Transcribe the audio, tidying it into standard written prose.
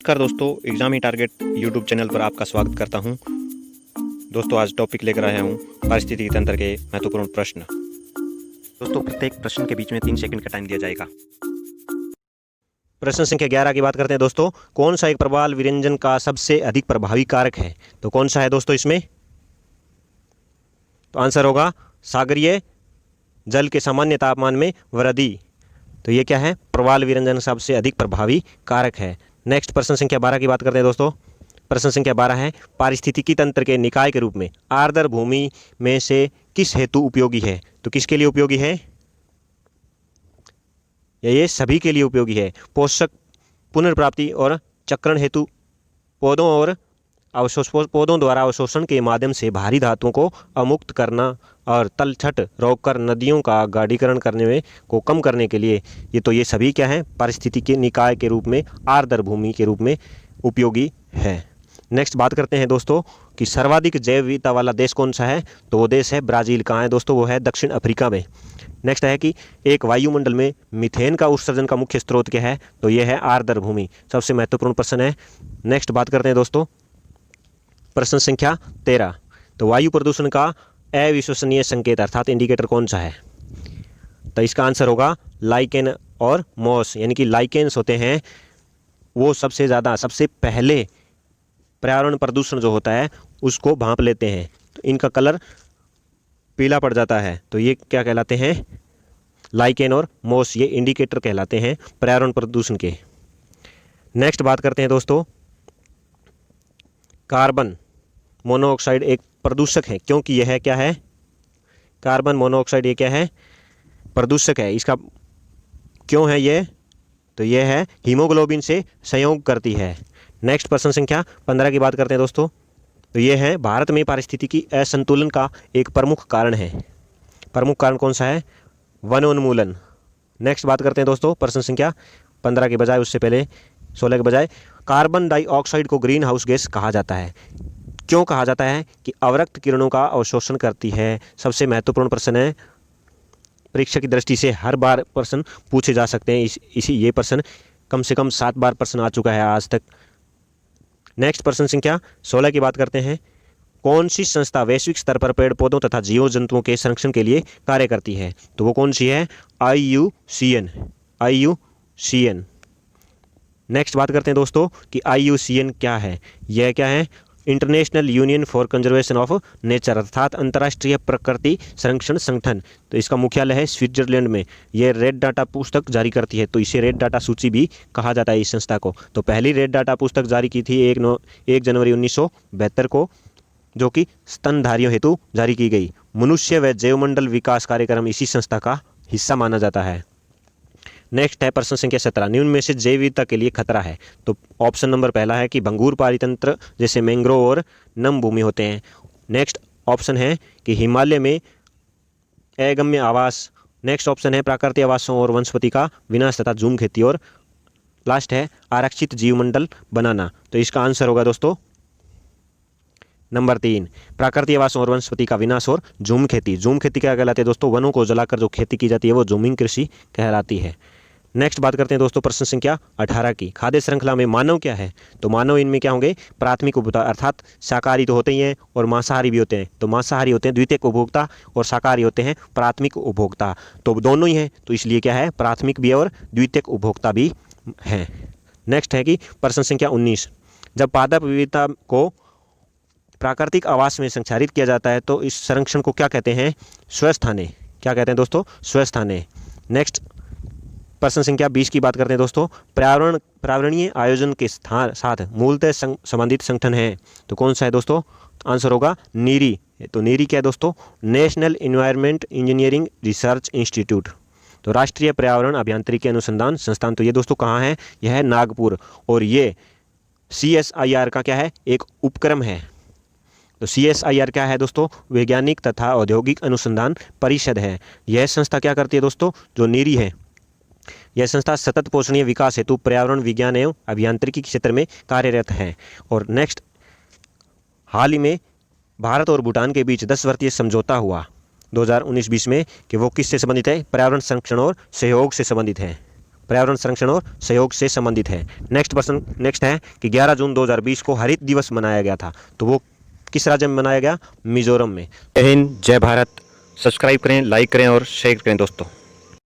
नमस्कार दोस्तों, एग्जाम ही target YouTube channel पर आपका स्वागत करता हूं। दोस्तों, आज टॉपिक लेकर आया हूं पारिस्थितिकी तंत्र के महत्वपूर्ण प्रश्न। दोस्तों, प्रत्येक प्रश्न के बीच में 3 सेकंड का टाइम दिया जाएगा। प्रश्न संख्या 11 की बात करते हैं दोस्तों। कौन सा एक प्रवाल विरंजन का सबसे अधिक प्रभावी कारक है? तो कौन सा है दोस्तों इसमें? तो आंसर होगा सागरीय जल के सामान्य तापमान में वृद्धि। तो ये क्या है? प्रवाल विरंजन सबसे अधिक प्रभावी कारक है। नेक्स्ट प्रश्न संख्या 12 की बात करते हैं दोस्तों। प्रश्न संख्या 12 है, पारिस्थितिकी तंत्र के निकाय के रूप में आर्द्र भूमि में से किस हेतु उपयोगी है? तो किसके लिए उपयोगी है? ये सभी के लिए उपयोगी है। पोषक पुनर्प्राप्ति और चक्रण हेतु, पौधों द्वारा अवशोषण के माध्यम से भारी धातुओं को अमुक्त करना और तलछट रोककर नदियों का गाढ़ीकरण करने में को कम करने के लिए ये सभी क्या है? पारिस्थितिकी निकाय के रूप में आर्द्र भूमि के रूप में उपयोगी है। नेक्स्ट बात करते हैं दोस्तों कि सर्वाधिक जैव विविधता वाला देश कौन सा है? तो वो देश है ब्राज़ील। कहाँ है दोस्तों? वो है दक्षिण अफ्रीका में। नेक्स्ट है कि एक वायुमंडल में मीथेन का उत्सर्जन का मुख्य स्रोत क्या है? तो ये है आर्द्र भूमि। सबसे महत्वपूर्ण प्रश्न है। नेक्स्ट बात करते हैं दोस्तों प्रश्न संख्या 13। तो वायु प्रदूषण का अविश्वसनीय संकेत अर्थात इंडिकेटर कौन सा है? तो इसका आंसर होगा लाइकेन और मॉस। यानी कि लाइकेन्स होते हैं वो सबसे पहले पर्यावरण प्रदूषण जो होता है उसको भांप लेते हैं, तो इनका कलर पीला पड़ जाता है। तो ये क्या कहलाते हैं? लाइकेन और मॉस। ये इंडिकेटर कहलाते हैं पर्यावरण प्रदूषण के। नेक्स्ट बात करते हैं दोस्तों, कार्बन मोनोऑक्साइड एक प्रदूषक है, क्योंकि यह क्या है? कार्बन मोनोऑक्साइड ये क्या है? प्रदूषक है। इसका क्यों है ये? तो यह है हीमोग्लोबिन से संयोग करती है। नेक्स्ट प्रश्न संख्या 15 की बात करते हैं दोस्तों। तो ये है भारत में पारिस्थितिकी असंतुलन का एक प्रमुख कारण है। प्रमुख कारण कौन सा है? वनोन्मूलन। नेक्स्ट बात करते हैं दोस्तों प्रश्न संख्या 15 के बजाय, उससे पहले 16 के बजाय, कार्बन डाइऑक्साइड को ग्रीन हाउस गैस कहा जाता है। क्यों कहा जाता है? कि अवरक्त किरणों का अवशोषण करती है। सबसे महत्वपूर्ण प्रश्न है, परीक्षा की दृष्टि से हर बार प्रश्न पूछे जा सकते हैं। ये प्रश्न कम से कम 7 बार प्रश्न आ चुका है आज तक। नेक्स्ट प्रश्न संख्या 16 की बात करते हैं। कौन सी संस्था वैश्विक स्तर पर पेड़ पौधों तथा जीव जंतुओं के संरक्षण के लिए कार्य करती है? तो वो कौन सी है? IUCN। नेक्स्ट बात करते हैं दोस्तों कि IUCN क्या है? यह क्या है? International union for conservation of nature अर्थात अंतर्राष्ट्रीय प्रकृति संरक्षण संगठन। तो इसका मुख्यालय है स्विट्जरलैंड में। यह रेड डाटा पुस्तक जारी करती है, तो इसे रेड डाटा सूची भी कहा जाता है इस संस्था को। तो पहली रेड डाटा पुस्तक जारी की थी 1 जनवरी 1972 को, जो कि स्तनधारियों हेतु जारी की गई। मनुष्य व जैवमंडल विकास कार्यक्रम इसी संस्था का हिस्सा माना जाता है। नेक्स्ट है प्रश्न संख्या 17। निम्न में से जैव विविधता के लिए खतरा है? तो ऑप्शन नंबर पहला है कि भंगुर पारितंत्र जैसे मैंग्रोव और नम भूमि होते हैं। नेक्स्ट ऑप्शन है कि हिमालय में अगम्य आवास। नेक्स्ट ऑप्शन है प्राकृतिक आवासों और वनस्पति का विनाश तथा झूम खेती। और लास्ट है आरक्षित जीवमंडल बनाना। तो इसका आंसर होगा दोस्तों नंबर 3, प्राकृतिक आवासों और वनस्पति का विनाश और झूम खेती। झूम खेती क्या कहलाती है दोस्तों? वनों को जलाकर जो खेती की जाती है वो झूमिंग कृषि कहलाती है। नेक्स्ट बात करते हैं दोस्तों प्रश्न संख्या 18 की। खाद्य श्रृंखला में मानव क्या है? तो मानव इनमें क्या होंगे? प्राथमिक उपभोक्ता अर्थात शाकाहारी तो होते ही हैं और मांसाहारी भी होते हैं। तो मांसाहारी होते हैं द्वितीयक उपभोक्ता और शाकाहारी होते हैं प्राथमिक उपभोक्ता। तो दोनों ही हैं, तो इसलिए क्या है? प्राथमिक भी और द्वितीयक उपभोक्ता भी हैं। नेक्स्ट है कि प्रश्न संख्या 19। जब पादप विविधता को प्राकृतिक आवास में संचारित किया जाता है तो इस संरक्षण को क्या कहते हैं? स्वस्थाने। क्या कहते हैं दोस्तों? स्वस्थाने। नेक्स्ट प्रश्न संख्या 20 की बात करते हैं दोस्तों। पर्यावरणीय आयोजन के साथ मूलतः संबंधित संगठन है, तो कौन सा है दोस्तों? आंसर होगा नीरी। तो नीरी क्या है दोस्तों? National environment engineering research institute. तो राष्ट्रीय पर्यावरण अभियांत्रिकी अनुसंधान संस्थान। तो ये दोस्तों कहाँ है? यह है नागपुर। और ये CSIR का क्या है? एक उपक्रम है। तो CSIR क्या है दोस्तों? वैज्ञानिक तथा औद्योगिक अनुसंधान परिषद है। यह संस्था क्या करती है दोस्तों? जो नीरी है, यह संस्था सतत पोषणीय विकास हेतु पर्यावरण विज्ञान एवं अभियांत्रिकी क्षेत्र में कार्यरत है। और नेक्स्ट, हाल ही में भारत और भूटान के बीच 10 वर्षीय समझौता हुआ 2019-20 में कि वो किससे संबंधित है? पर्यावरण संरक्षण और सहयोग से संबंधित है। पर्यावरण संरक्षण और सहयोग से संबंधित है। नेक्स्ट है कि 11 जून 2020 को हरित दिवस मनाया गया था, तो वो किस राज्य में मनाया गया? मिजोरम में। जय हिंद, जय भारत। सब्सक्राइब करें, लाइक करें और शेयर करें दोस्तों।